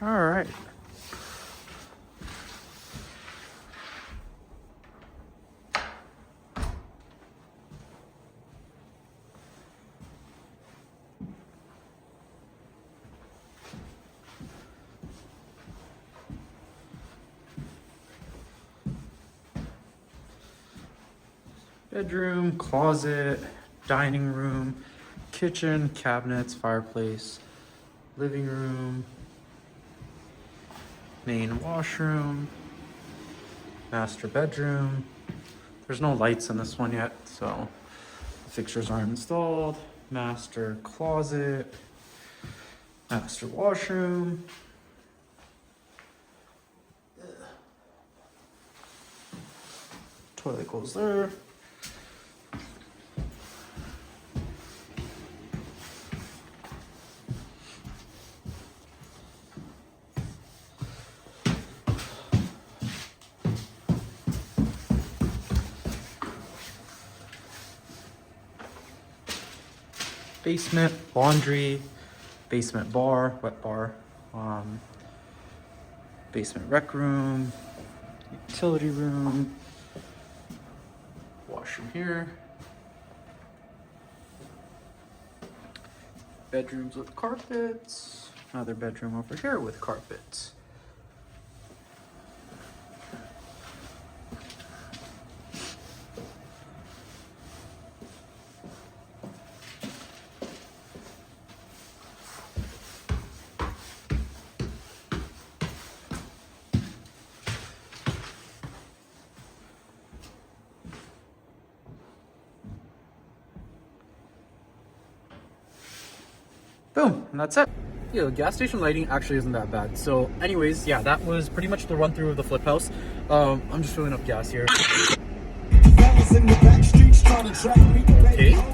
All right. Bedroom, closet, dining room, kitchen, cabinets, fireplace, living room, main washroom, master bedroom. There's no lights in this one yet, so the fixtures aren't installed. Master closet, master washroom. Toilet goes there. Basement, laundry, basement bar, wet bar, basement rec room, utility room, washroom here, bedrooms with carpets, another bedroom over here with carpets. Boom, and that's it. Yeah, the gas station lighting actually isn't that bad. So anyways, yeah, that was pretty much the run through of the flip house. I'm just filling up gas here. Okay.